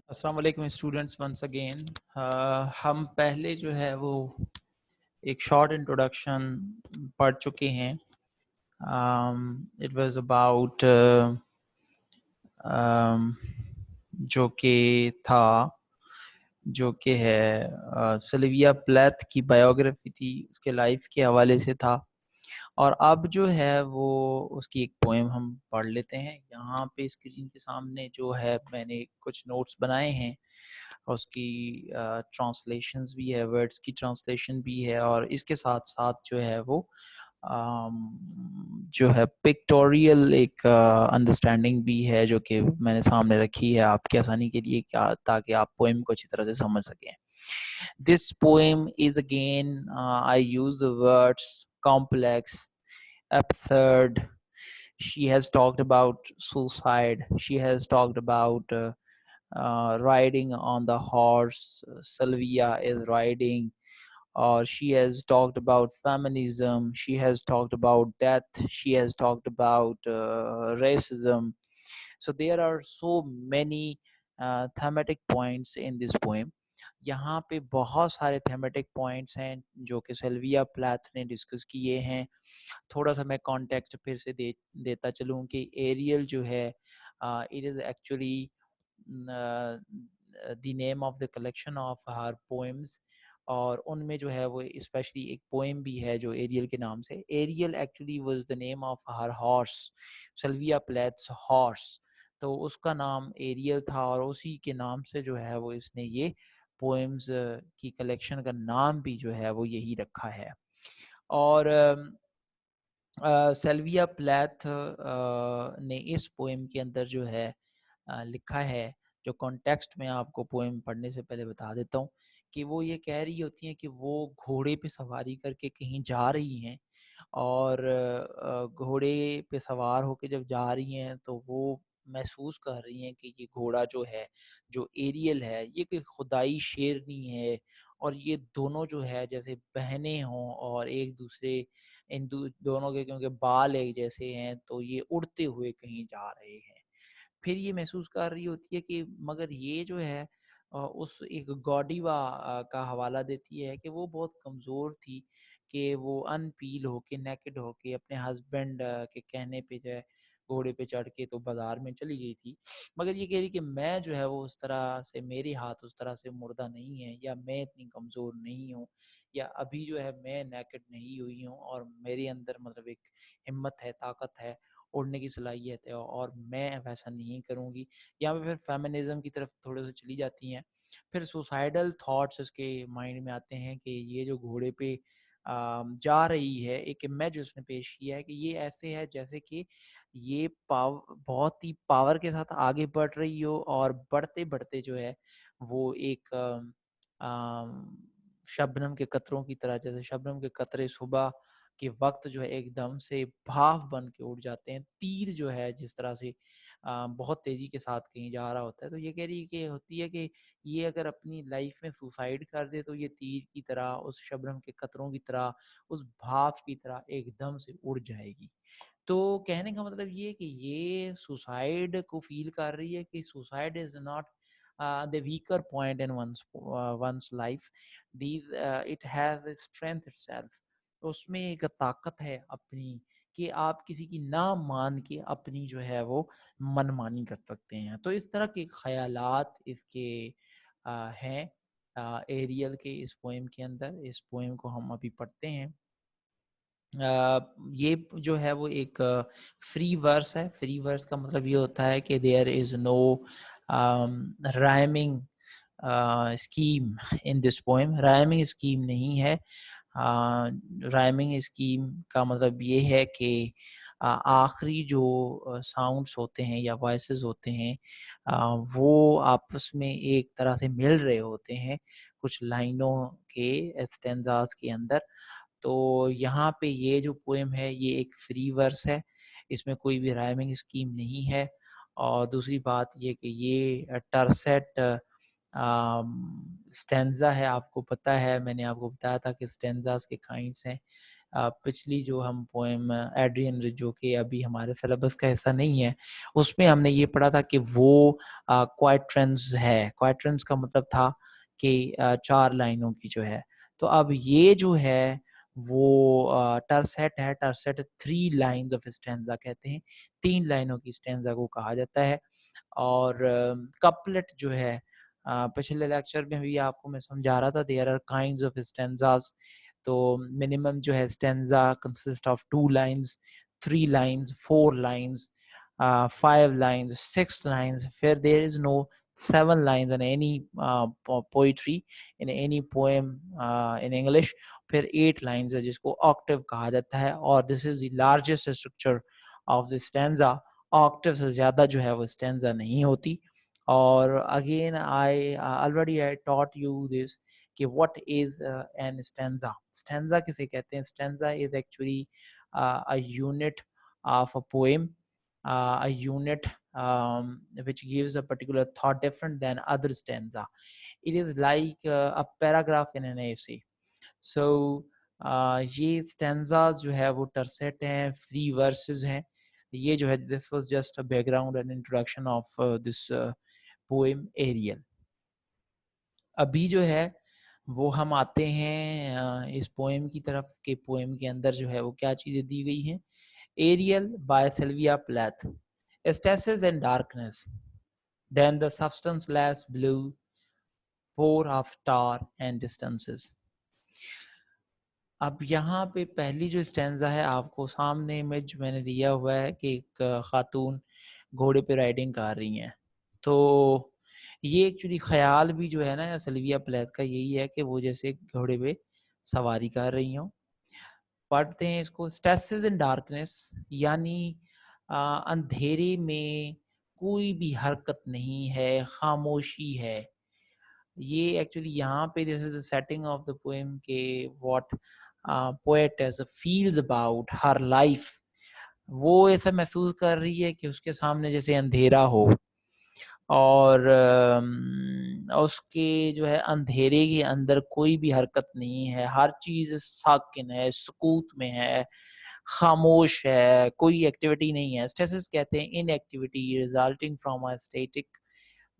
अस्सलाम वालेकुम students once again. हम पहले जो है वो एक शॉर्ट इंट्रोडक्शन पढ़ चुके हैं। इट वाज अबाउट जो कि था जो कि है सिल्विया प्लेथ की बायोग्राफी थी, उसके लाइफ के हवाले से था। और अब जो है वो उसकी एक पोएम हम पढ़ लेते हैं। यहाँ पे स्क्रीन के सामने जो है मैंने कुछ नोट्स बनाए हैं, उसकी ट्रांसलेशंस भी है, वर्ड्स की ट्रांसलेशन भी है, और इसके साथ साथ जो है वो जो है पिक्टोरियल एक अंडरस्टैंडिंग भी है जो कि मैंने सामने रखी है आपकी आसानी के लिए, क्या ताकि आप पोएम को अच्छी तरह से समझ सकें। This poem is again I use the words complex, absurd. She has talked about suicide. She has talked about riding on the horse Sylvia is riding, or she has talked about feminism. She has talked about death. She has talked about racism. So there are so many thematic points in this poem. यहाँ पे बहुत सारे thematic points हैं जो कि Sylvia Plath ने discuss किए हैं। थोड़ा सा मैं कॉन्टेक्स्ट फिर से देता चलूँ कि एरियल जो है it is actually the name of the collection of her poems, और उनमें जो है वो स्पेशली एक पोएम भी है जो एरियल के नाम से। Ariel actually was the name of her horse, Sylvia Plath's horse, तो उसका नाम एरियल था और उसी के नाम से जो है वो इसने ये पोएम्स की कलेक्शन का नाम भी जो है वो यही रखा है। और सेल्विया प्लैथ ने इस पोएम के अंदर जो है लिखा है, जो कॉन्टेक्स्ट में आपको पोएम पढ़ने से पहले बता देता हूँ, कि वो ये कह रही होती हैं कि वो घोड़े पे सवारी करके कहीं जा रही हैं, और घोड़े पे सवार होके जब जा रही हैं तो वो महसूस कर रही हैं कि ये घोड़ा जो है, जो एरियल है, ये कोई खुदाई शेरनी है, और ये दोनों जो है जैसे बहनें हों, और एक दूसरे इन दोनों के क्योंकि बाल एक जैसे हैं तो ये उड़ते हुए कहीं जा रहे हैं। फिर ये महसूस कर रही होती है कि मगर ये जो है उस एक गॉडीवा का हवाला देती है कि वो बहुत कमज़ोर थी, कि वो अनपील होके नेकेड होके अपने हस्बैंड के कहने पे जो है घोड़े पे चढ़ के तो बाजार में चली गई थी। मगर ये कह रही कि मैं जो है वो उस तरह से, मेरे हाथ उस तरह से मुर्दा नहीं है, या मैं इतनी कमज़ोर नहीं हूँ, या अभी जो है मैं नेकेड नहीं हुई हूँ, और मेरे अंदर मतलब एक हिम्मत है, ताकत है, उड़ने की सलाहियत है, और मैं वैसा नहीं करूँगी। यहाँ पे फिर फेमिनिज्म की तरफ थोड़े से चली जाती हैं। फिर सुसाइडल थॉट्स इसके माइंड में आते हैं कि ये जो घोड़े पे जा रही है, एक इमेज उसने पेश किया है कि ये ऐसे है जैसे कि ये बहुत ही पावर के साथ आगे बढ़ रही हो, और बढ़ते बढ़ते जो है वो एक शबनम के कतरों की तरह, जैसे शबनम के कतरे सुबह के वक्त जो है एकदम से भाप बन के उड़ जाते हैं, तीर जो है जिस तरह से बहुत तेजी के साथ कहीं जा रहा होता है। तो ये कह रही है कि होती है कि ये अगर अपनी लाइफ में सुसाइड कर दे तो ये तीर की तरह, उस शबनम के कतरों की तरह, उस भाप की तरह एकदम से उड़ जाएगी। तो कहने का मतलब ये है कि ये सुसाइड को फील कर रही है कि suicide is not the weaker point in one's life. It has a strength itself. तो उसमें एक ताकत है अपनी, कि आप किसी की ना मान के अपनी जो है वो मनमानी कर सकते हैं। तो इस तरह के ख्यालात इसके हैं एरियल के इस पोएम के अंदर। इस पोएम को हम अभी पढ़ते हैं। ये जो है वो एक फ्री वर्स है। फ्री वर्स का मतलब ये होता है कि there is no rhyming scheme in this poem. Rhyming scheme नहीं है। राइमिंग स्कीम का मतलब ये है कि आखिरी जो साउंड्स होते हैं या वॉइसेस होते हैं वो आपस में एक तरह से मिल रहे होते हैं कुछ लाइनों के स्टेंजास के अंदर। तो यहाँ पे ये जो पोएम है ये एक फ्री वर्स है, इसमें कोई भी राइमिंग स्कीम नहीं है। और दूसरी बात ये कि ये टर्सेट स्टेंजा है। आपको पता है, मैंने आपको बताया था कि स्टेंजास के काइंड्स हैं। पिछली जो हम पोएम एड्रियन रिजो के अभी हमारे सिलेबस का हिस्सा नहीं है, उसमें हमने ये पढ़ा था कि वो क्वाइट्रेंस है। क्वाइट्रेंस का मतलब था कि 4 लाइनों की जो है। तो अब ये जो है वो टरसेट है। टरसेट 3 लाइन्स ऑफ स्टैंजा कहते हैं। 3 लाइनों की स्टैंजा को कहा जाता है। और कपलेट जो है, पिछले लेक्चर में भी आपको मैं समझा रहा था, there are kinds of stanzas. तो मिनिमम जो है stanza consist of 2 lines, 3 lines, 4 lines, 5 lines, 6 lines, फिर there is no 7 lines in any poetry, in any poem in English. फिर 8 लाइन्स है जिसको ऑक्टेव कहा जाता है, और this is the largest structure of the stanza. Octave से ज़्यादा जो है वो स्टैंजा नहीं होती। और again I already I taught you this कि what is an stanza. Stanza किसे कहते हैं? Stanza is actually a unit of a poem, a unit which gives a particular thought different than other stanza. It is like a paragraph in an essay. So ये stanzas जो है वो terset हैं, free verses हैं। ये जो है, this was just a background and introduction of this poem Ariel. अभी जो है वो हम आते हैं इस पोएम की तरफ के पोएम के अंदर जो है वो क्या चीजें दी गई हैं। Ariel by Sylvia Plath. Stasis and darkness, then the substanceless blue, pour of star and distances. अब यहाँ पे पहली जो स्टैंजा है, आपको सामने इमेज मैंने दिया हुआ है कि एक खातून घोड़े पे राइडिंग कर रही हैं। तो ये एक्चुअली ख्याल भी जो है ना सिल्विया प्लैथ का यही है कि वो जैसे घोड़े पे सवारी कर रही हों। पढ़ते हैं इसको। स्टेसिस इन डार्कनेस यानी अंधेरे में कोई भी हरकत नहीं है, खामोशी है। ये एक्चुअली यहाँ पे this is the setting of the poem के what poetess feels about her life. वो ऐसा महसूस कर रही है कि उसके सामने जैसे अंधेरा हो, और उसके जो है अंधेरे के अंदर कोई भी हरकत नहीं है, हर चीज साकिन है, सुकूत में है, खामोश है, कोई एक्टिविटी नहीं है। स्टेसिस कहते हैं in activity resulting from a static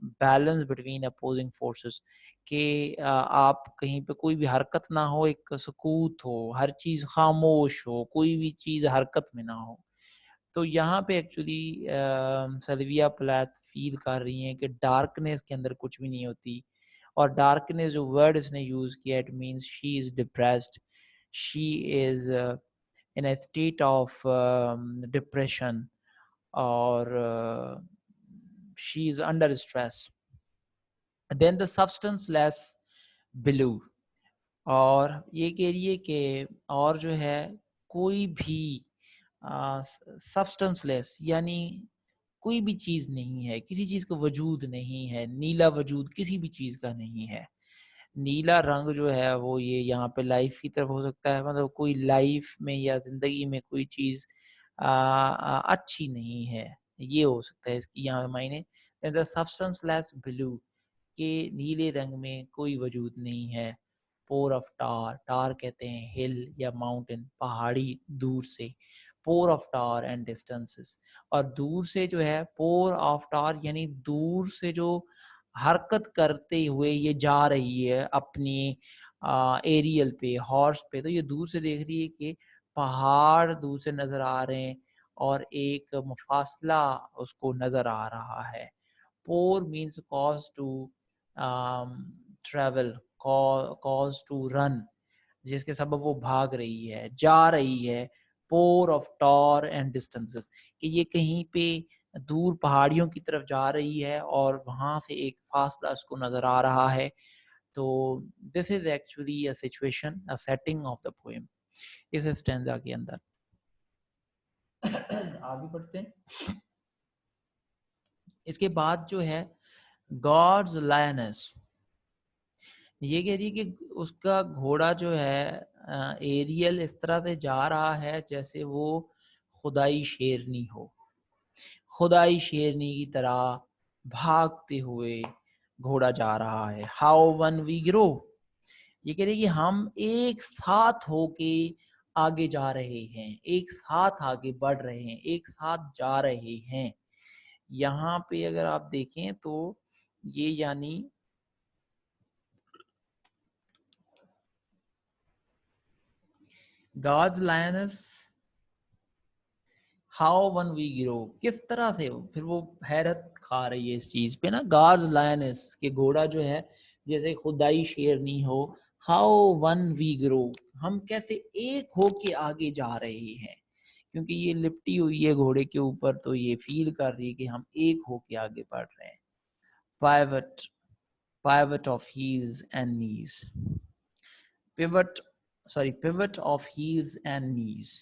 balance between opposing forces, कि आप कहीं पे कोई भी हरकत ना हो, एक सुकूत हो, हर चीज खामोश हो, कोई भी चीज हरकत में ना हो। तो यहाँ पे एक्चुअली सल्विया प्लैथ फील कर रही हैं कि डार्कनेस के अंदर कुछ भी नहीं होती। और डार्कनेस जो वर्ड इसने यूज किया, it means she is depressed, she is in a state of depression, और she is under stress. Then the substanceless blue, और ये कह रही है कि और जो है कोई भी सब्सटेंसलेस यानी कोई भी चीज नहीं है, किसी चीज का वजूद नहीं है, नीला वजूद किसी भी चीज का नहीं है। नीला रंग जो है वो ये यहाँ पे लाइफ की तरफ हो सकता है, मतलब कोई लाइफ में या जिंदगी में कोई चीज अच्छी नहीं है, ये हो सकता है इसकी यहाँ मायने। द सब्सटेंसलेस ब्लू, के नीले रंग में कोई वजूद नहीं है। पोर ऑफ टार, टार कहते हैं हिल या माउंटेन, पहाड़ी दूर से। Pore of tar and distances, और दूर से जो है पोर ऑफ टार यानी दूर से जो हरकत करते हुए ये जा रही है अपनी एरियल पे, हॉर्स पे। तो ये दूर से देख रही है कि पहाड़ दूर से नजर आ रहे हैं और एक मुफासला उसको नजर आ रहा है। Pour means cause to travel, cause to run, जिसके सबब वो भाग रही है, जा रही है। Pour of tor and distances, कि ये कहीं पे दूर पहाड़ियों की तरफ जा रही है और वहां से एक फासला उसको नजर आ रहा है। तो this is actually a situation, a setting of the poem इस स्टैंजा के अंदर। आगे बढ़ते हैं। इसके बाद जो है गॉड्स लायनेस, ये कह रही है कि उसका घोड़ा जो है एरियल इस तरह से जा रहा है जैसे वो खुदाई शेरनी हो, खुदाई शेरनी की तरह भागते हुए घोड़ा जा रहा है। हाउ वन वी ग्रो, ये कह रही है कि हम एक साथ होके आगे जा रहे हैं, एक साथ आगे बढ़ रहे हैं, एक साथ जा रहे हैं। यहाँ पे अगर आप देखें तो ये यानी God's lioness how one we grow, किस तरह से फिर वो हैरत खा रही है इस चीज पे ना, गॉड्स लायनेस के घोड़ा जो है जैसे खुदाई शेरनी हो, हाउ वन वी ग्रो, हम कैसे एक हो के आगे जा रहे हैं, क्योंकि ये लिपटी हुई है घोड़े के ऊपर तो ये फील कर रही है कि हम एक हो के आगे बढ़ रहे हैं। Pivot, pivot of heels and knees, pivot, sorry pivot of heels and knees,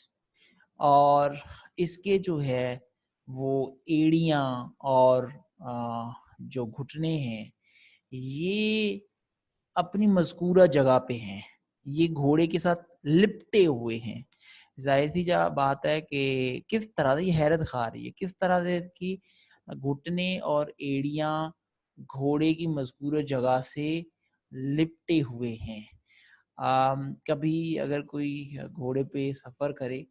और इसके जो है वो एड़ियां और जो घुटने हैं ये अपनी मज़कूरा जगह पे हैं, ये घोड़े के साथ लिपटे हुए हैं। जाहिर सी बात है कि किस तरह से ये हैरत खा रही है, किस तरह से इसकी घुटने और एड़ियां घोड़े की मज़कूरा जगह से लिपटे हुए हैं। कभी अगर कोई घोड़े पे सफ़र करे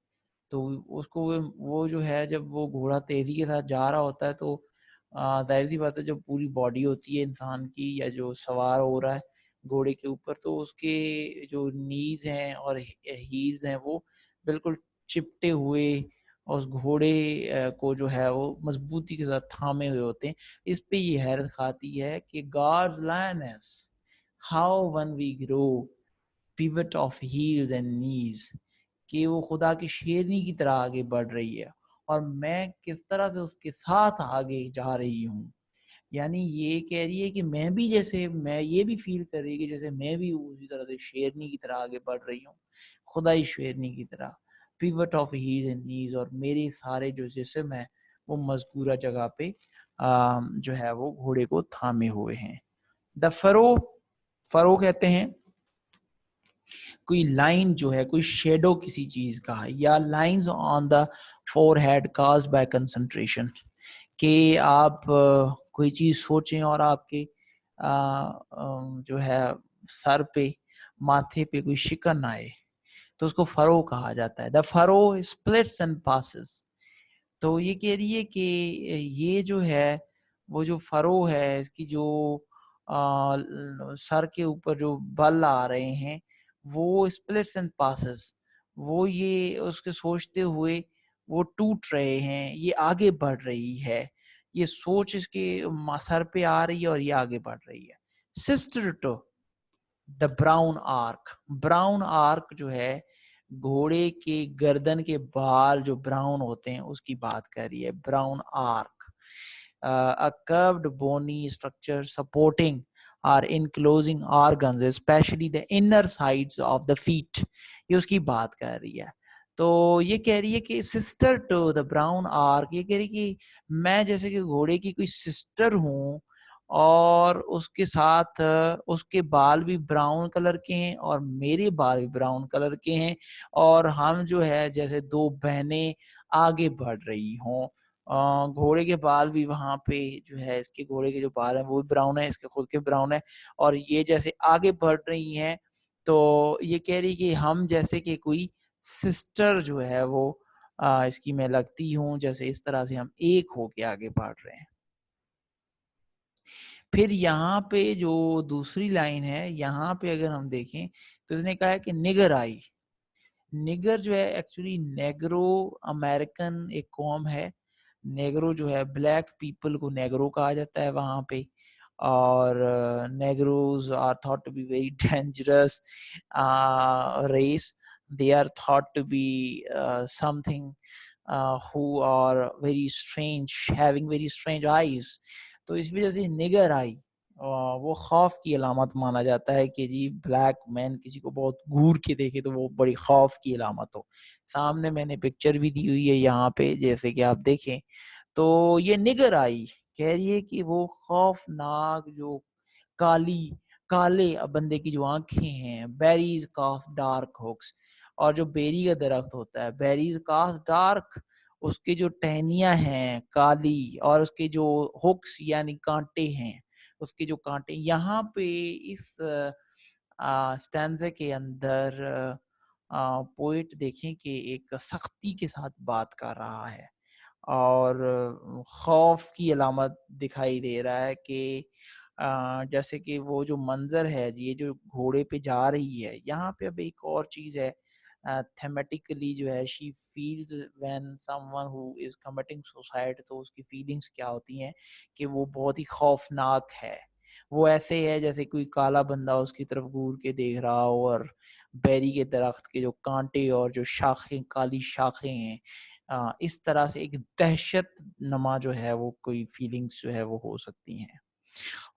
तो उसको वो जो है जब वो घोड़ा तेज़ी के साथ जा रहा होता है तो ज़ाहिर सी बात है जब पूरी बॉडी होती है इंसान की या जो सवार हो रहा है घोड़े के ऊपर तो उसके जो नीज़ हैं और हील्स हैं वो बिल्कुल चिपटे हुए उस घोड़े को जो है वो मजबूती के साथ थामे हुए होते हैं। इस पे ये हैरत खाती है कि God's lioness how one we grow, pivot of heels and knees, कि वो खुदा की शेरनी की तरह आगे बढ़ रही है और मैं किस तरह से उसके साथ आगे जा रही हूँ। यानी ये कह रही है कि मैं भी जैसे, मैं ये भी फील कर रही है कि जैसे मैं भी उसी तरह से शेरनी की तरह आगे बढ़ रही हूँ, खुदाई शेरनी की तरह। Pivot of heels and knees, और मेरे सारे जो जिस्म है वो मजकूरा जगह पे जो है वो घोड़े को थामे हुए हैं। द फरो, फरो कहते हैं कोई लाइन जो है, कोई शेडो किसी चीज का है, या lines on the forehead caused by concentration, कि आप कोई चीज सोचें और आपके जो है सर पे, माथे पे कोई शिकन आए तो उसको फरो कहा जाता है। The furrow splits and passes, तो ये कह रही है कि ये जो है वो जो फरो है इसकी जो सर के ऊपर जो बल आ रहे हैं वो स्प्लिट्स एंड पासेस, वो ये उसके सोचते हुए वो टूट रहे हैं, ये आगे बढ़ रही है, ये सोच इसके सर पे आ रही है और ये आगे बढ़ रही है। Sister to the brown arc, brown arc जो है घोड़े के गर्दन के बाल जो ब्राउन होते हैं उसकी बात कर रही है, brown arc, a curved bony structure supporting or enclosing organs especially the inner sides of the feet, ये उसकी बात कर रही है। तो ये कह रही है कि sister to the brown arc, ये कह रही है कि मैं जैसे कि घोड़े की कोई सिस्टर हूँ और उसके साथ उसके बाल भी ब्राउन कलर के हैं और मेरे बाल भी ब्राउन कलर के हैं, और हम जो है जैसे दो बहनें आगे बढ़ रही हों। घोड़े के बाल भी वहां पे जो है, इसके घोड़े के जो बाल हैं वो भी ब्राउन है, इसके खुद के ब्राउन है, और ये जैसे आगे बढ़ रही हैं तो ये कह रही कि हम जैसे कि कोई सिस्टर जो है वो इसकी मैं लगती हूँ, जैसे इस तरह से हम एक होके आगे बढ़ रहे हैं। फिर यहाँ पे जो दूसरी लाइन है, यहाँ पे अगर हम देखें तो इसने कहा है कि निगर आई, निगर जो है एक्चुअली नेग्रो अमेरिकन एक कौम है। नेग्रो जो है ब्लैक पीपल को नेग्रो कहा जाता है वहाँ पे, और negroes are thought to be very dangerous race, they are thought to be something who are very strange, having very strange eyes, तो इस वजह से निगर आई वो खौफ की अलामत माना जाता है कि जी ब्लैक मैन किसी को बहुत घूर के देखे तो वो बड़ी खौफ की अलामत हो। सामने मैंने पिक्चर भी दी हुई है यहाँ पे जैसे कि आप देखें, तो ये निगर आई कह रही है कि वो खौफनाक जो काली, काले बंदे की जो आंखें हैं, बेरीज काफ डार्क हुक्स, और जो बेरी का दरख्त होता है बेरीज काफ डार्क, उसके जो टहनियां हैं काली और उसके जो हुक्स यानी कांटे हैं, उसके जो कांटे यहाँ पे इस स्टैंजे के अंदर पोएट देखें कि एक सख्ती के साथ बात कर रहा है और खौफ की अलामत दिखाई दे रहा है कि जैसे कि वो जो मंजर है, ये जो घोड़े पे जा रही है, यहाँ पे अब एक और चीज़ है, थेमेटिकली जो है, she feels when someone who is committing suicide, तो उसकी फीलिंग्स क्या होती हैं कि वो बहुत ही खौफनाक है। वो ऐसे है जैसे कोई काला बंदा उसकी तरफ घूर के देख रहा हो और बेरी के दरख्त के जो कांटे और जो शाखें, काली शाखें हैं, इस तरह से एक दहशत नमा जो है वो कोई फीलिंग्स जो है वो हो सकती हैं।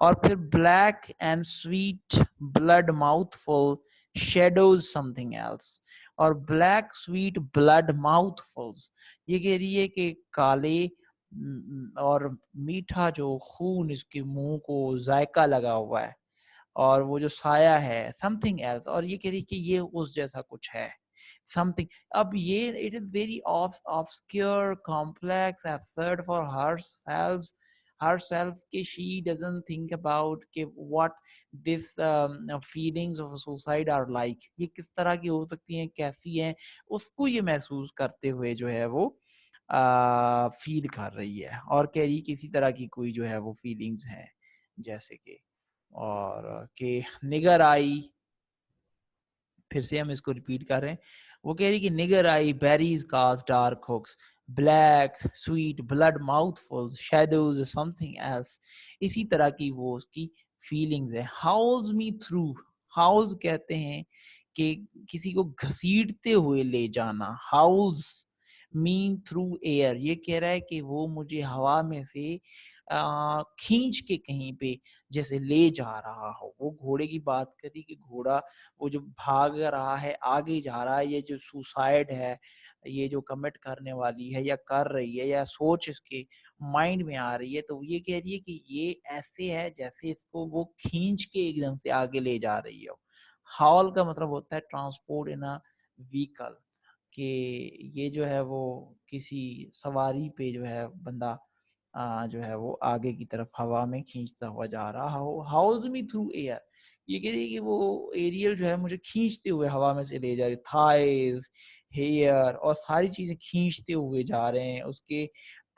और फिर black and sweet blood mouthful shadows something else, और ब्लैक स्वीट ब्लड माउथफुल्स, ये कह रही है कि काले और मीठा जो खून इसके मुंह को जायका लगा हुआ है, और वो जो साया है समथिंग एल्स, और ये कह रही कि ये उस जैसा कुछ है समथिंग। अब ये it is very obscure complex absurd for herself कि she doesn't think about कि what this feelings of suicide are like, ये किस तरह की हो सकती हैं, कैसी हैं, उसको ये महसूस करते हुए जो है वो फील कर रही है, और कह रही किसी तरह की कोई जो है वो फीलिंग्स हैं, जैसे कि और कि निगर आई, फिर से हम इसको रिपीट कर रहे हैं, वो कह रही कि nigger eye berries cast dark hooks black sweet blood mouthfuls shadows something else, इसी तरह की वो उसकी फीलिंग्स है। हाउल्स मी थ्रू, हाउल्स कहते हैं कि किसी को घसीटते हुए ले जाना, हाउल्स मीन थ्रू एयर, ये कह रहा है कि वो मुझे हवा में से खींच के कहीं पे जैसे ले जा रहा हो। वो घोड़े की बात करी कि घोड़ा वो जो भाग रहा है, आगे जा रहा है, ये जो सुसाइड है, ये जो कमिट करने वाली है या कर रही है या सोच इसके माइंड में आ रही है, तो ये कह रही है कि ये ऐसे है जैसे इसको वो खींच के एकदम से आगे ले जा रही हो। हॉल का मतलब होता है ट्रांसपोर्ट इन अ व्हीकल, कि ये जो है वो किसी सवारी पे जो है बंदा जो है वो आगे की तरफ हवा में खींचता हुआ जा रहा हो। हाउस मी थ्रू एयर, ये कह रही है कि वो एरियल जो है मुझे खींचते हुए हवा में से ले जा रही, थाइज हेयर और सारी चीजें खींचते हुए जा रहे हैं, उसके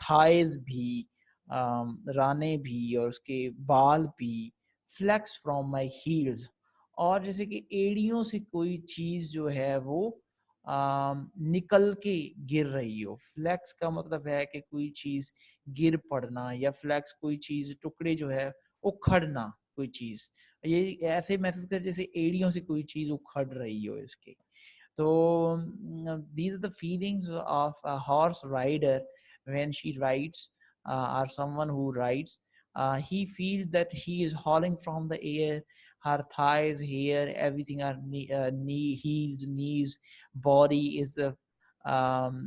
थाइज भी, राने भी और उसके बाल भी, फ्लेक्स फ्रॉम माई हील्स, और जैसे कि एड़ियों से कोई चीज जो है वो निकल के गिर रही हो। फ्लेक्स का मतलब है कि कोई चीज गिर पड़ना, या फ्लेक्स कोई चीज टुकड़े जो है उखड़ना, कोई चीज ये ऐसे महसूस कर जैसे एड़ियों से कोई चीज उखड़ रही हो इसके। So these are the feelings of a horse rider when she rides, or someone who rides. He feels that he is hauling from the air. Her thighs, hair, everything are knee, heels, knees, body is um,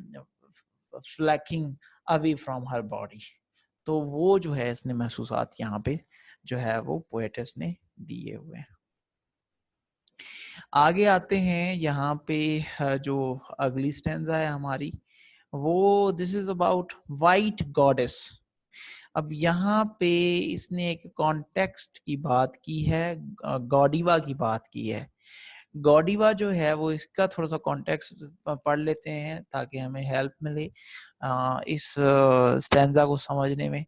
flacking away from her body. तो वो जो है इसने महसूसात यहाँ पे जो है वो पोएटस ने दिए हुए हैं। आगे आते हैं यहाँ पे जो अगली स्टैंजा है हमारी, वो this is about white goddess. अब यहाँ पे इसने एक कॉन्टेक्स्ट की बात की है, गॉडीवा की बात की है। गॉडीवा जो है वो इसका थोड़ा सा कॉन्टेक्स्ट पढ़ लेते हैं ताकि हमें हेल्प मिले इस स्टैंजा को समझने में।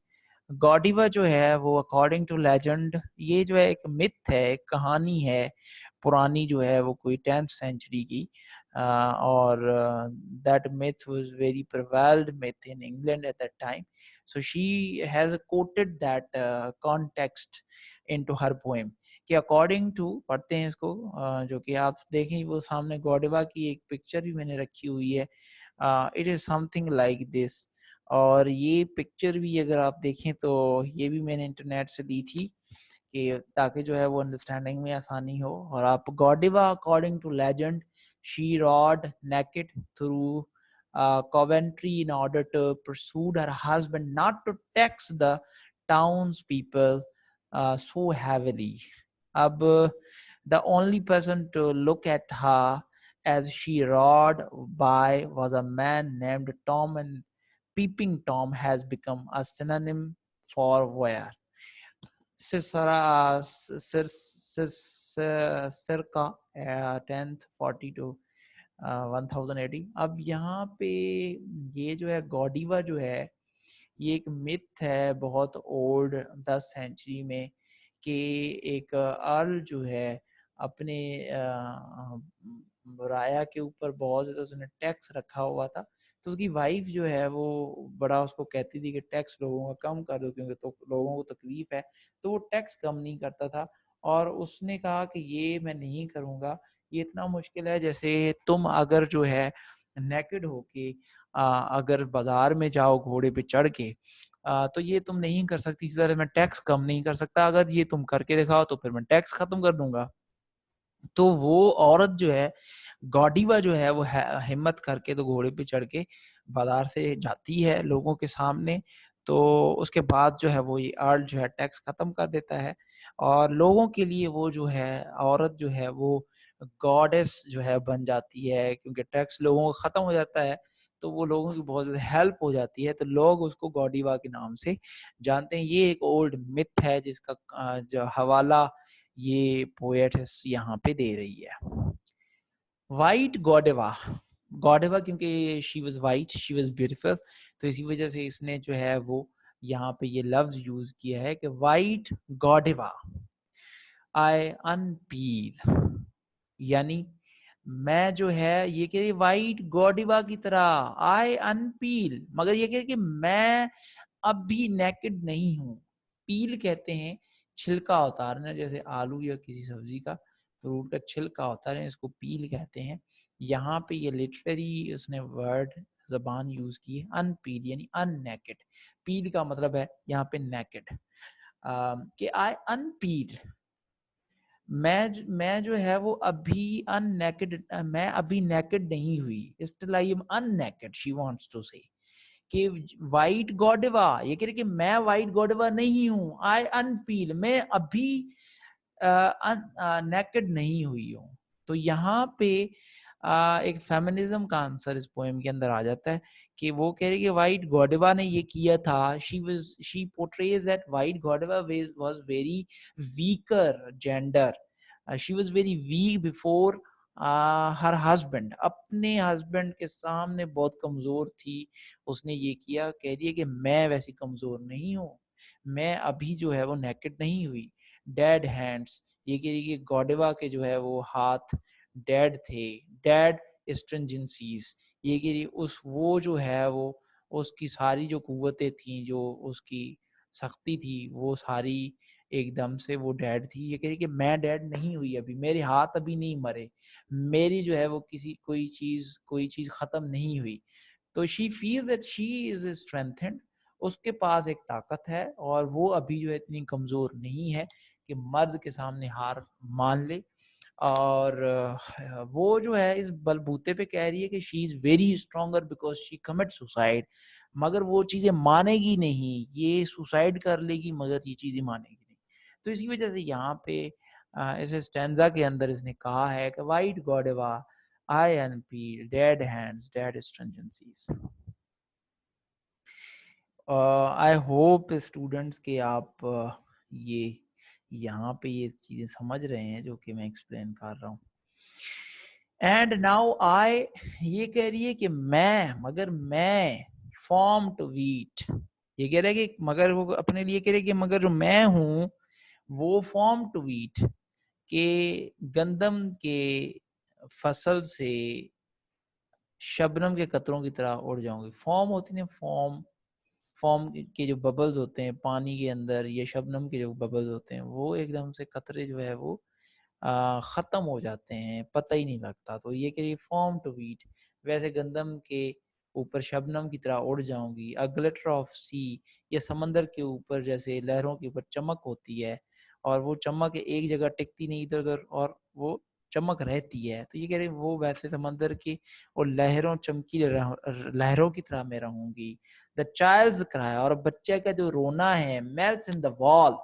गॉडीवा जो है वो अकॉर्डिंग टू लेजेंड, ये जो है एक मिथ है, एक कहानी है पुरानी, जो है वो कोई 10th सेंचुरी की, और that myth was very prevalent myth in England at that time. So she has quoted that context into her poem कि अकॉर्डिंग टू, पढ़ते हैं इसको, जो कि आप देखें वो सामने गॉडीवा की एक पिक्चर भी मैंने रखी हुई है। It is something like this, और ये पिक्चर भी अगर आप देखें तो ये भी मैंने इंटरनेट से ली थी कि ताकि जो है वो अंडरस्टैंडिंग में आसानी हो। और आप Godiva according to legend she rode naked through Coventry in order to pursue her husband, not to tax the townspeople so heavily. Ab, the only person to look at her as she rode by was a man named Tom, and Peeping Tom has become a synonym for where. Sisera, circa 1042 1080। अब यहाँ पे ये जो है Godiva जो है, ये एक मिथ है बहुत ओल्ड 10th सेंचुरी में, कि एक अर्ल जो है अपने राया के ऊपर बहुत ज़्यादा उसने टैक्स रखा हुआ था। तो उसकी वाइफ जो है वो बड़ा उसको कहती थी कि टैक्स लोगों का कम कर दो, क्योंकि तो लोगों को तकलीफ है। तो वो टैक्स कम नहीं करता था और उसने कहा कि ये मैं नहीं करूँगा, ये इतना मुश्किल है। जैसे तुम अगर जो है नेकेड होके अगर बाजार में जाओ घोड़े पे चढ़ के, तो ये तुम नहीं कर सकती। इसी तरह मैं टैक्स कम नहीं कर सकता, अगर ये तुम करके दिखाओ तो फिर मैं टैक्स खत्म कर दूंगा। तो वो औरत जो है गॉडीवा जो है वो हिम्मत करके तो घोड़े पे चढ़ के बाजार से जाती है लोगों के सामने। तो उसके बाद जो है वो ये अर्ल जो है टैक्स खत्म कर देता है और लोगों के लिए वो जो है औरत जो है वो गॉडेस जो है बन जाती है, क्योंकि टैक्स लोगों का खत्म हो जाता है तो वो लोगों की बहुत ज़्यादा हेल्प हो जाती है। तो लोग उसको गॉडीवा के नाम से जानते हैं। ये एक ओल्ड मिथ है जिसका जो हवाला ये पोएट्स यहाँ पे दे रही है। वाइट गॉडेवा, गॉडेवा क्योंकि she was white, she was beautiful, तो इसी वजह से इसने जो है वो यहाँ पे ये लफ्ज यूज किया है कि वाइट गॉडेवा आई अनपील, यानी मैं जो है ये कह रही वाइट गॉडिवा की तरह आई अनपील, मगर ये कह रही कि मैं अब भी नेकेड नहीं हूँ। पील कहते हैं छिलका उतारना, जैसे आलू या किसी सब्जी का फ्रूट का छिलका उतारना, इसको पील कहते हैं। यहाँ पे ये लिटरेरी उसने वर्ड जबान यूज की है अनपील यानी अननेकेड। पील का मतलब है यहाँ पे नेकेड, कि आई अनपील, मैं जो है वो अभी अननेकेड, मैं अभी नेकेड नहीं हुई, still I am unnaked, she wants to say कि वाइट गॉडवा, ये कह रहे कि मैं वाइट गॉडवा नहीं हूँ, आई अनपील, मैं अभी नेकेड नहीं हुई हूँ। तो यहाँ पे एक फेमिनिज्म का आंसर इस पोएम के अंदर आ जाता है कि वो कह रही कि वाइट गॉडवा ने ये किया था, she portrays that white Godiva was very weaker gender, she was very weak before her husband, अपने हस्बैंड के सामने बहुत कमजोर थी। उसने ये किया, कह दिया कि मैं वैसी कमजोर नहीं हूँ, मैं अभी जो है वो नेकेड नहीं हुई। डेड हैंड्स, ये कह रही कि गॉडवा के जो है वो हाथ डेड थे, डेड स्ट्रिंजेंसीज, ये कह रही उस वो जो है वो उसकी सारी जो कुव्वतें थी, जो उसकी शक्ति थी, वो सारी एकदम से वो डेड थी। ये कह रही कि मैं डेड नहीं हुई, अभी मेरे हाथ अभी नहीं मरे, मेरी जो है वो किसी कोई चीज खत्म नहीं हुई। तो she feel that she is strengthened, उसके पास एक ताकत है और वो अभी जो है इतनी कमजोर नहीं है कि मर्द के सामने हार मान ले। और वो जो है इस बलबूते पे कह रही है कि she is very stronger because she commit suicide, मगर वो चीजें मानेगी नहीं, ये सुसाइड कर लेगी मगर ये चीजें मानेगी नहीं। तो इसी वजह से यहाँ पे इस स्टैंजा के अंदर इसने कहा है कि white Godiva I unpeel, dead hands, dead stringencies. I hope students के आप ये यहाँ पे ये चीजें समझ रहे हैं जो कि मैं एक्सप्लेन कर रहा हूँ। एंड नाउ आई, ये कह रही है कि मैं, मगर मैं फॉर्म टू वीट, ये कह रहा है कि मगर वो अपने लिए कह रही है कि मगर जो मैं हूँ वो फॉर्म टू वीट, के गंदम के फसल से शबनम के कतरों की तरह उड़ जाऊंगी। फॉर्म होती है फॉर्म, फॉर्म के जो बबल्स होते हैं पानी के अंदर, ये शबनम के जो बबल्स होते हैं वो एकदम से कतरे जो है वो खत्म हो जाते हैं, पता ही नहीं लगता। तो ये कि फॉर्म टू वीट, वैसे गंदम के ऊपर शबनम की तरह उड़ जाऊंगी। अ ग्लिटर ऑफ सी, ये समंदर के ऊपर जैसे लहरों के ऊपर चमक होती है और वो चमक एक जगह टिकती नहीं, इधर उधर और वो चमक रहती है। तो ये कह रहे वो वैसे समंदर की और लहरों चमकीले लहरों की तरह मैं रहूंगी। द चाइल्ड्स क्राई, और बच्चे का जो रोना है, मेल्ट्स इन द वॉल,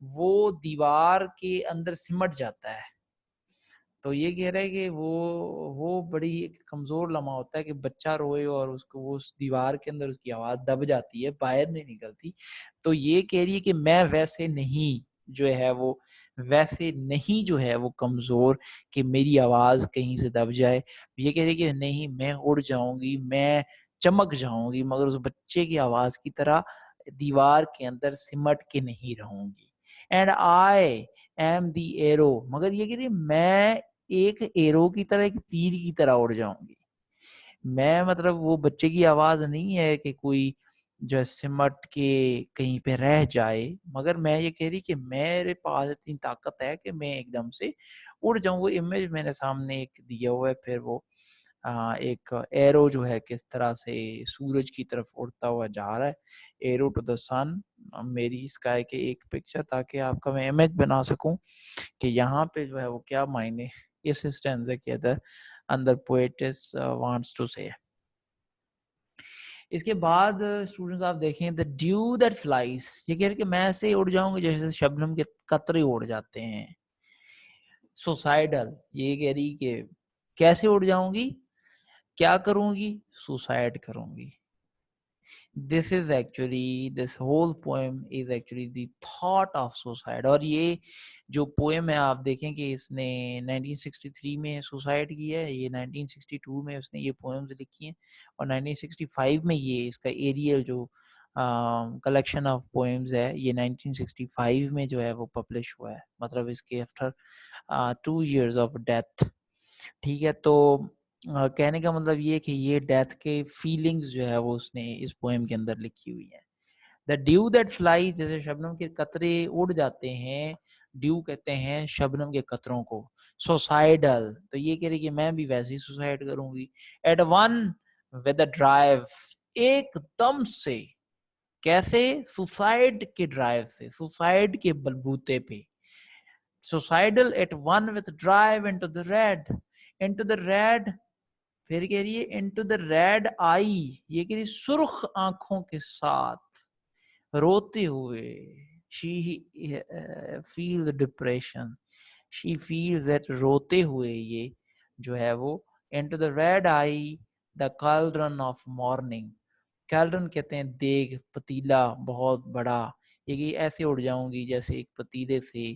वो दीवार के अंदर सिमट जाता है। तो ये कह रहा है कि वो बड़ी एक कमजोर लम्हा होता है कि बच्चा रोए और उसको वो उस दीवार के अंदर उसकी आवाज दब जाती है, बाहर नहीं निकलती। तो ये कह रही है कि मैं वैसे नहीं, जो है वो वैसे नहीं जो है वो कमज़ोर कि मेरी आवाज़ कहीं से दब जाए। ये कह रही कि नहीं, मैं उड़ जाऊँगी, मैं चमक जाऊँगी, मगर उस बच्चे की आवाज़ की तरह दीवार के अंदर सिमट के नहीं रहूँगी। And I am the arrow, मगर ये कह रही है मैं एक एरो की तरह, एक तीर की तरह उड़ जाऊँगी। मैं मतलब वो बच्चे की आवाज़ नहीं है कि कोई जो है सिमट के कहीं पे रह जाए, मगर मैं ये कह रही कि मेरे पास इतनी ताकत है कि मैं एकदम से उड़ जाऊँ। वो इमेज मेरे सामने एक दिया हुआ है, फिर वो एक एरो जो है किस तरह से सूरज की तरफ उड़ता हुआ जा रहा है, एरो टू द सन। मेरी स्काई के एक पिक्चर, ताकि आपका मैं इमेज बना सकूँ कि यहाँ पे जो है वो क्या मायने इस स्टैंज़ा के अंदर पोएटिस वांट्स टू से। इसके बाद स्टूडेंट्स आप देखें, द ड्यू दैट फ्लाइज, ये कह रहे कि मैं ऐसे उड़ जाऊंगा जैसे शबनम के कतरे उड़ जाते हैं। सुसाइडल, ये कह रही कि कैसे उड़ जाऊंगी, क्या करूंगी, सुसाइड करूंगी। This whole poem is actually the thought of suicide. और ये जो पोएम है आप देखें कि इसने 1963 में सुसाइड किया है, ये 1962 में उसने ये पोएम्स लिखी हैं, और 1965 में ये इसका एरियल जो कलेक्शन ऑफ पोएम्स है, ये 1965 में जो है वो पब्लिश हुआ है, मतलब इसके आफ्टर 2 years ऑफ डेथ। ठीक है, तो कहने का मतलब ये कि ये डेथ के फीलिंग्स जो है वो उसने इस पोएम के अंदर लिखी हुई है। द ड्यू दैट फ्लाइज, जैसे शबनम के कतरे उड़ जाते हैं, ड्यू कहते हैं शबनम के कतरों को। सुसाइडल, तो ये कह रही कि मैं भी वैसे ही सुसाइड करूंगी। At one with the drive, एकदम से, कैसे, सुसाइड के ड्राइव से, सुसाइड के बलबूते पे। Suicidal at one with drive into the red, into the red, फिर कह रही है इनटू द रेड आई, ये कह रही सुर्ख आंखों के साथ रोते हुए। She feels depression, she feels that, रोते हुए ये जो है वो, into the red eye the cauldron of morning. Cauldron कहते हैं देग, पतीला बहुत बड़ा। ये कि ऐसे उड़ जाऊंगी जैसे एक पतीले से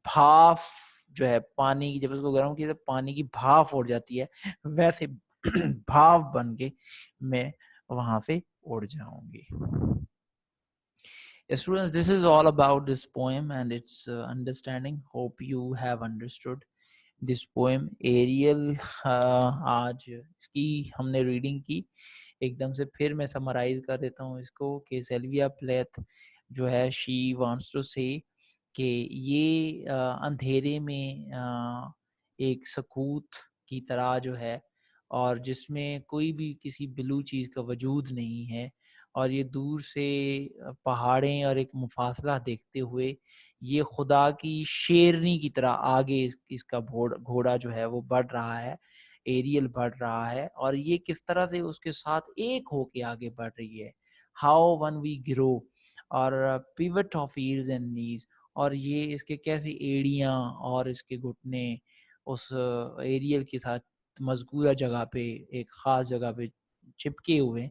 भाफ जो है पानी की, जब उसको गर्म किया तो पानी की भाफ उड़ जाती है, वैसे भाव बन के मैं वहां से उड़ जाऊंगी। Students, this is all about this poem and its understanding. Hope you have understood this poem Ariel. आज इसकी हमने रीडिंग की एकदम से, फिर मैं समराइज कर देता हूँ इसको कि सिल्विया प्लेथ जो है शी वांट्स टू से कि ये अंधेरे में एक सकूत की तरह जो है, और जिसमें कोई भी किसी ब्लू चीज़ का वजूद नहीं है, और ये दूर से पहाड़ें और एक मुफासला देखते हुए ये खुदा की शेरनी की तरह आगे इसका घोड़ा जो है वो बढ़ रहा है, एरियल बढ़ रहा है, और ये किस तरह से उसके साथ एक होके आगे बढ़ रही है। हाउ वन वी ग्रो, और pivot of years and knees, और ये इसके कैसे एड़ियाँ और इसके घुटने उस एरियल के साथ मज़कूरा जगह पे, एक ख़ास जगह पे चिपके हुए।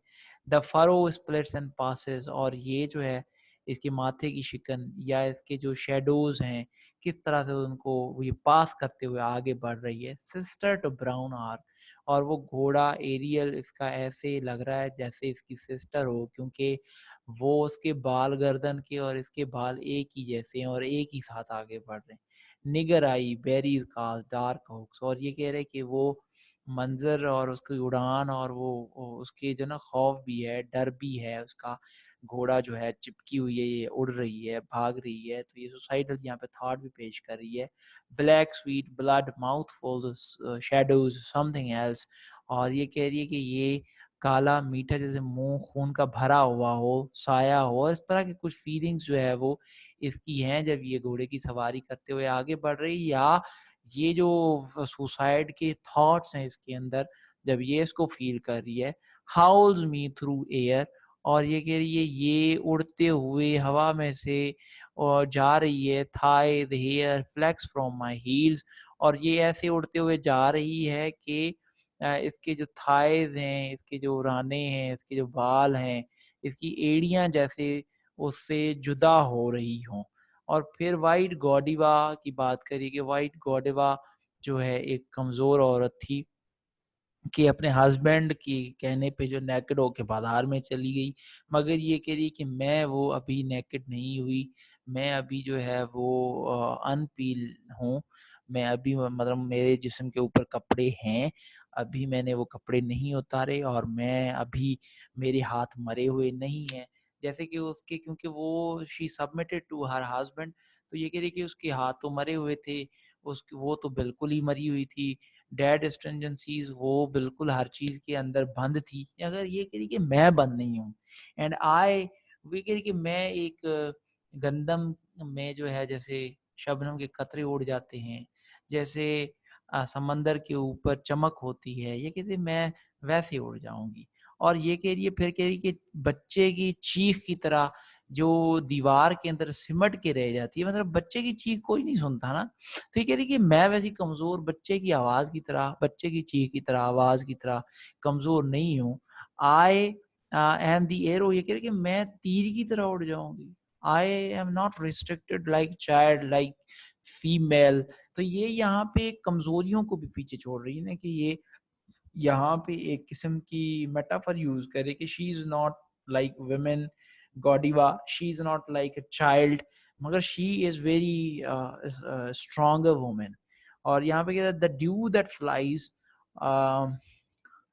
The furrow splits and passes, और ये जो है इसके माथे की शिकन या इसके जो शेडोज हैं, किस तरह से उनको ये पास करते हुए आगे बढ़ रही है। सिस्टर टू ब्राउन आर, और वो घोड़ा एरियल इसका ऐसे लग रहा है जैसे इसकी सिस्टर हो, क्योंकि वो उसके बाल गर्दन के और इसके बाल एक ही जैसे हैं और एक ही साथ आगे बढ़ रहे हैं। निगर आई बेरीज काल डार्क होक्स, और ये कह रहे कि वो मंजर और उसकी उड़ान और वो उसके जो ना खौफ भी है, डर भी है, उसका घोड़ा जो है चिपकी हुई है, ये उड़ रही है, भाग रही है, तो ये सुसाइडल यहाँ पे थॉट भी पेश कर रही है। Black sweet blood mouthful shadows something else, और ये कह रही है कि ये काला मीठा जैसे मुंह खून का भरा हुआ हो, साया हो, इस तरह की कुछ फीलिंग्स जो है वो इसकी हैं जब ये घोड़े की सवारी करते हुए आगे बढ़ रही, या ये जो सुसाइड के थॉट्स हैं इसके अंदर जब ये इसको फील कर रही है। हाउल्स मी थ्रू एयर, और ये कह रही है ये उड़ते हुए हवा में से और जा रही है। Thigh the hair flakes from my heels, और ये ऐसे उड़ते हुए जा रही है कि इसके जो थाइज हैं, इसके जो राने हैं, इसके जो बाल हैं, इसकी एड़ियां जैसे उससे जुदा हो रही हों, और फिर वाइट गॉडिवा की बात करिए कि वाइट गॉडिवा जो है एक कमज़ोर औरत थी कि अपने हस्बैंड की कहने पे जो नेकेड होके बाजार में चली गई, मगर ये कह रही कि मैं वो अभी नेकेड नहीं हुई, मैं अभी जो है वो अनपील हूँ, मैं अभी मतलब मेरे जिस्म के ऊपर कपड़े हैं, अभी मैंने वो कपड़े नहीं उतारे और मैं अभी मेरे हाथ मरे हुए नहीं हैं। जैसे कि उसके क्योंकि वो she submitted to her husband, तो ये कह रही कि उसके हाथ तो मरे हुए थे, उसकी वो तो बिल्कुल ही मरी हुई थी। डेड स्ट्रिंजेंसीज वो बिल्कुल हर चीज़ के अंदर बंद थी। अगर ये कह रही कि मैं बंद नहीं हूँ एंड आई वो कह रही कि मैं एक गंदम में जो है जैसे शबनम के कतरे उड़ जाते हैं, जैसे समंदर के ऊपर चमक होती है, ये कहती मैं वैसे उड़ जाऊंगी। और ये कह रही है फिर कह रही कि बच्चे की चीख की तरह जो दीवार के अंदर सिमट के रह जाती है, मतलब बच्चे की चीख कोई नहीं सुनता ना, तो ये कह रही कि मैं वैसी कमजोर बच्चे की आवाज की तरह, बच्चे की चीख की तरह, आवाज की तरह कमजोर नहीं हूँ। आई एम दी एरो, ये कह रही कि मैं तीर की तरह उड़ जाऊंगी। I am not restricted like child like female. तो ये यहाँ पे कमजोरियों को भी पीछे छोड़ रही है ना, कि ये यहाँ पे एक किस्म की मेटाफर यूज करे कि she is not like women Godiva, she is not like a child, मगर she is very stronger women. और यहाँ पे क्या द ड्यू दैट फ्लाइज,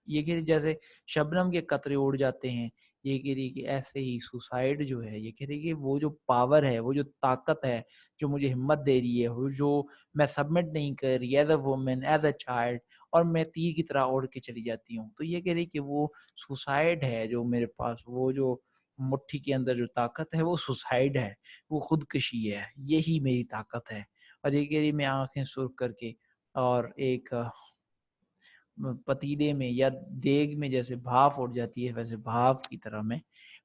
ये कह रही जैसे शबनम के कतरे उड़ जाते हैं, ये कह रही कि ऐसे ही सुसाइड जो है, ये कह रही कि वो जो पावर है, वो जो ताकत है जो मुझे हिम्मत दे रही है, वो जो मैं सबमिट नहीं कर रही as a woman as a child, और मैं तीर की तरह उड़ के चली जाती हूँ, तो ये कह रही कि वो सुसाइड है जो मेरे पास, वो जो मुट्ठी के अंदर जो ताकत है वो सुसाइड है, वो खुदकशी है, यही मेरी ताकत है। और ये कह रही मैं आंखें सुर्ख करके और एक पतीले में या देग में जैसे भाप उड़ जाती है, वैसे भाप की तरह मैं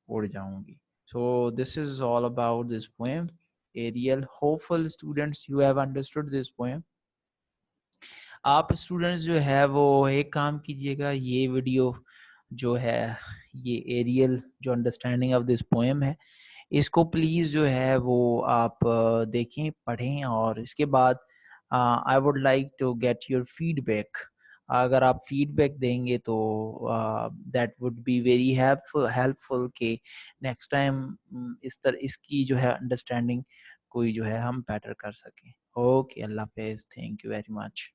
उड़ जाऊंगी। So this is all about this poem Ariel. Hopeful students you have understood this poem. आप स्टूडेंट्स जो है वो एक काम कीजिएगा, ये वीडियो जो है, ये एरियल जो अंडरस्टैंडिंग ऑफ दिस पोएम है, इसको प्लीज़ जो है वो आप देखें, पढ़ें, और इसके बाद I would like to get your feedback. अगर आप फीडबैक देंगे तो that would be very helpful कि नेक्स्ट टाइम इस तरह इसकी जो है अंडरस्टैंडिंग कोई जो है हम बेटर कर सकें। ओके, अल्लाह हाफिज़, थैंक यू वेरी मच।